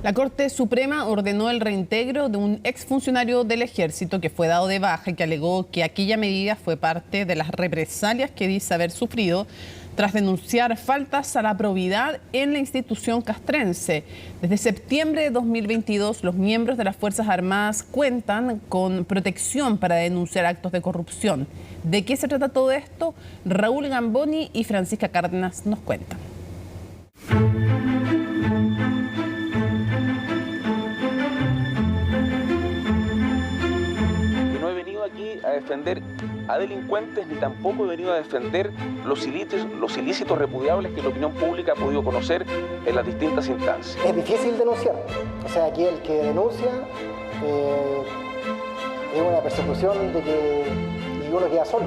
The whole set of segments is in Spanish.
La Corte Suprema ordenó el reintegro de un exfuncionario del Ejército que fue dado de baja y que alegó que aquella medida fue parte de las represalias que dice haber sufrido tras denunciar faltas a la probidad en la institución castrense. Desde septiembre de 2022, los miembros de las Fuerzas Armadas cuentan con protección para denunciar actos de corrupción. ¿De qué se trata todo esto? Raúl Gamboni y Francisca Cárdenas nos cuentan. A defender a delincuentes, ni tampoco he venido a defender los ilícitos repudiables que la opinión pública ha podido conocer en las distintas instancias. Es difícil denunciar, o sea, aquí el que denuncia es una persecución de que uno queda solo.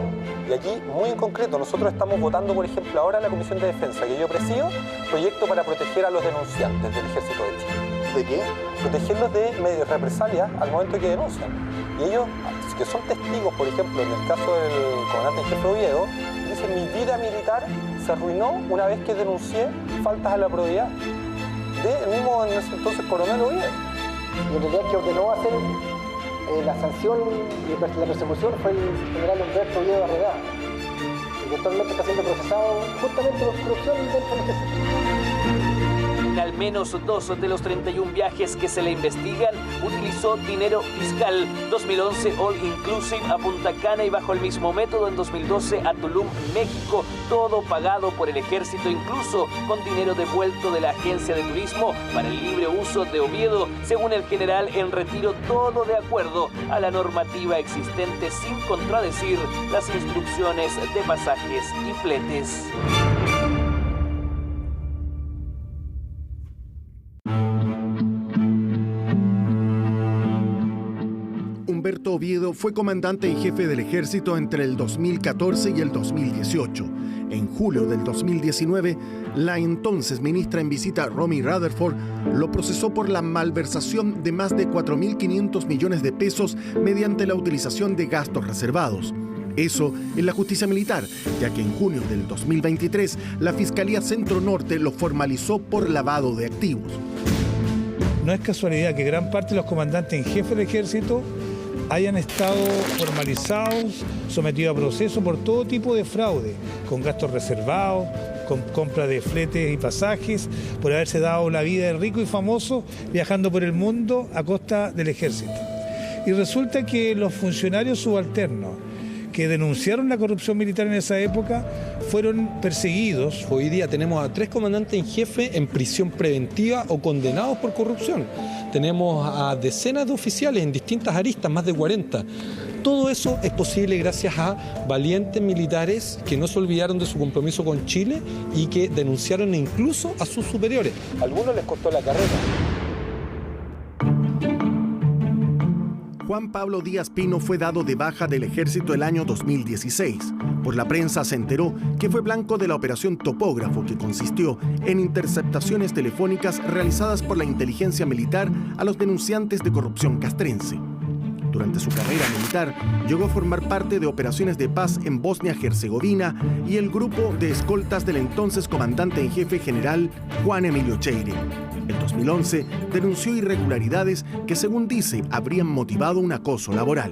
Y aquí, muy en concreto, nosotros estamos votando, por ejemplo, ahora en la Comisión de Defensa, que yo presido, proyecto para proteger a los denunciantes del Ejército de Chile. ¿De qué? Protegerlos de represalias al momento que denuncian. Y ellos, que son testigos, por ejemplo, en el caso del comandante en jefe Oviedo, dicen: mi vida militar se arruinó una vez que denuncié faltas a la probidad del mismo en ese entonces coronel Oviedo. Y en realidad que ordenó hacer la sanción y la persecución fue el general Humberto Oviedo Arregada, que actualmente está siendo procesado justamente por corrupción dentro del Ejército. En al menos 2 de los 31 viajes que se le investigan, utilizó dinero fiscal. 2011 All Inclusive a Punta Cana y bajo el mismo método en 2012 a Tulum, México. Todo pagado por el Ejército, incluso con dinero devuelto de la Agencia de Turismo para el libre uso de Oviedo. Según el general en retiro, todo de acuerdo a la normativa existente sin contradecir las instrucciones de pasajes y fletes. Humberto Oviedo fue comandante en jefe del Ejército entre el 2014 y el 2018. En julio del 2019, la entonces ministra en visita, Romy Rutherford, lo procesó por la malversación de más de 4.500 millones de pesos mediante la utilización de gastos reservados. Eso en la justicia militar, ya que en junio del 2023 la Fiscalía Centro Norte lo formalizó por lavado de activos. No es casualidad que gran parte de los comandantes en jefe del Ejército hayan estado formalizados, sometidos a proceso por todo tipo de fraude, con gastos reservados, con compra de fletes y pasajes, por haberse dado la vida de rico y famoso viajando por el mundo a costa del Ejército. Y resulta que los funcionarios subalternos que denunciaron la corrupción militar en esa época fueron perseguidos. Hoy día tenemos a 3 comandantes en jefe en prisión preventiva o condenados por corrupción. Tenemos a decenas de oficiales en distintas aristas, más de 40. Todo eso es posible gracias a valientes militares que no se olvidaron de su compromiso con Chile y que denunciaron incluso a sus superiores. A algunos les costó la carrera. Juan Pablo Díaz Pino fue dado de baja del Ejército el año 2016. Por la prensa se enteró que fue blanco de la operación Topógrafo, que consistió en interceptaciones telefónicas realizadas por la inteligencia militar a los denunciantes de corrupción castrense. Durante su carrera militar, llegó a formar parte de operaciones de paz en Bosnia-Herzegovina y el grupo de escoltas del entonces comandante en jefe general Juan Emilio Cheire. En 2011 denunció irregularidades que, según dice, habrían motivado un acoso laboral.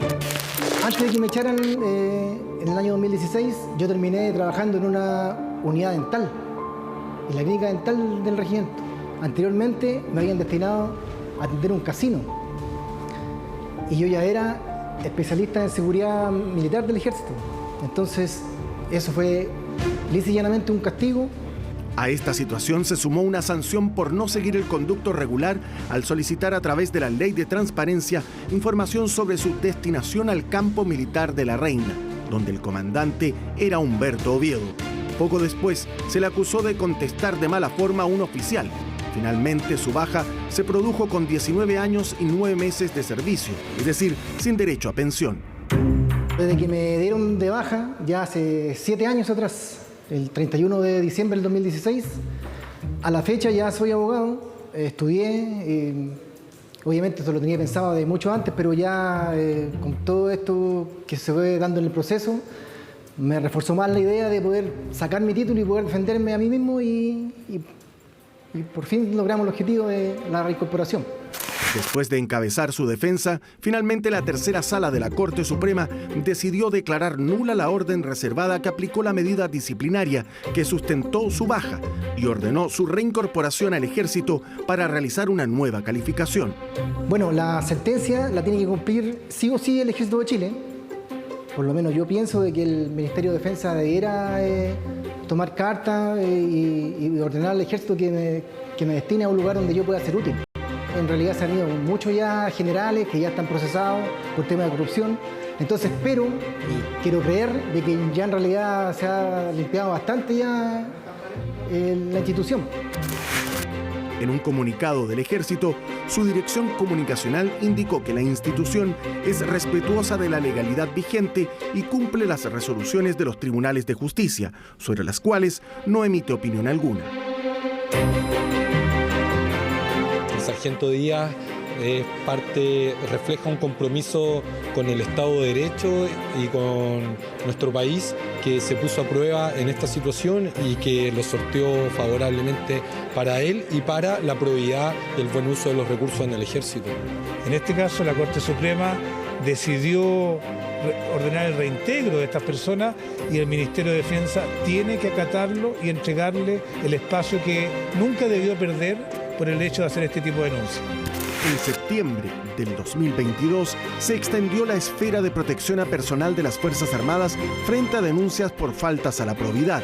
Antes de que me echaran en el año 2016, yo terminé trabajando en una unidad dental, en la clínica dental del regimiento. Anteriormente me habían destinado a atender un casino y yo ya era especialista en seguridad militar del Ejército. Entonces, eso fue lisa y llanamente un castigo. A esta situación se sumó una sanción por no seguir el conducto regular al solicitar a través de la Ley de Transparencia información sobre su destinación al campo militar de La Reina, donde el comandante era Humberto Oviedo. Poco después se le acusó de contestar de mala forma a un oficial. Finalmente su baja se produjo con 19 años y 9 meses de servicio, es decir, sin derecho a pensión. Desde que me dieron de baja, ya hace 7 años atrás, el 31 de diciembre del 2016, a la fecha ya soy abogado, estudié, obviamente esto lo tenía pensado de mucho antes, pero ya con todo esto que se fue dando en el proceso, me reforzó más la idea de poder sacar mi título y poder defenderme a mí mismo y y por fin logramos el objetivo de la reincorporación. Después de encabezar su defensa, finalmente la tercera sala de la Corte Suprema decidió declarar nula la orden reservada que aplicó la medida disciplinaria que sustentó su baja y ordenó su reincorporación al ejército para realizar una nueva calificación. Bueno, la sentencia la tiene que cumplir sí o sí el Ejército de Chile. Por lo menos yo pienso de que el Ministerio de Defensa debiera tomar carta y ordenar al Ejército que me destine a un lugar donde yo pueda ser útil. En realidad se han ido muchos ya generales que ya están procesados por tema de corrupción. Entonces espero y quiero creer de que ya en realidad se ha limpiado bastante ya la institución. En un comunicado del Ejército, su dirección comunicacional indicó que la institución es respetuosa de la legalidad vigente y cumple las resoluciones de los tribunales de justicia, sobre las cuales no emite opinión alguna. El sargento Díaz refleja un compromiso con el Estado de Derecho y con nuestro país que se puso a prueba en esta situación y que lo sorteó favorablemente para él y para la probidad y el buen uso de los recursos en el Ejército. En este caso, la Corte Suprema decidió ordenar el reintegro de estas personas y el Ministerio de Defensa tiene que acatarlo y entregarle el espacio que nunca debió perder por el hecho de hacer este tipo de denuncias. En septiembre del 2022 se extendió la esfera de protección a personal de las Fuerzas Armadas frente a denuncias por faltas a la probidad.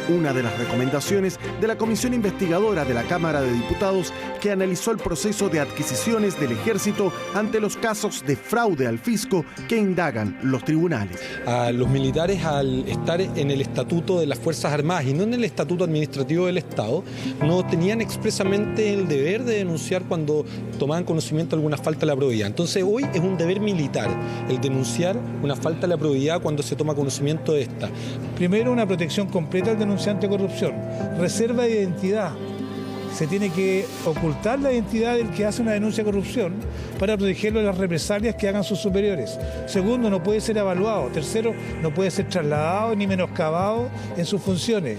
Una de las recomendaciones de la Comisión Investigadora de la Cámara de Diputados que analizó el proceso de adquisiciones del Ejército ante los casos de fraude al fisco que indagan los tribunales. A los militares, al estar en el Estatuto de las Fuerzas Armadas y no en el Estatuto Administrativo del Estado, no tenían expresamente el deber de denunciar cuando tomaban conocimiento de alguna falta a la probidad. Entonces hoy es un deber militar el denunciar una falta a la probidad cuando se toma conocimiento de esta. Primero, una protección completa al denunciante de corrupción. Reserva de identidad. Se tiene que ocultar la identidad del que hace una denuncia de corrupción para protegerlo de las represalias que hagan sus superiores. Segundo, no puede ser evaluado. Tercero, no puede ser trasladado ni menoscabado en sus funciones.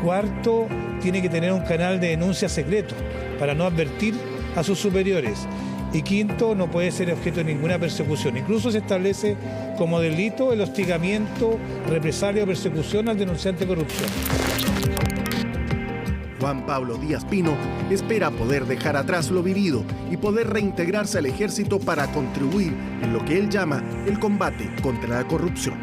Cuarto, tiene que tener un canal de denuncia secreto para no advertir a sus superiores. Y quinto, no puede ser objeto de ninguna persecución. Incluso se establece como delito el hostigamiento, represalia o persecución al denunciante de corrupción. Juan Pablo Díaz Pino espera poder dejar atrás lo vivido y poder reintegrarse al Ejército para contribuir en lo que él llama el combate contra la corrupción.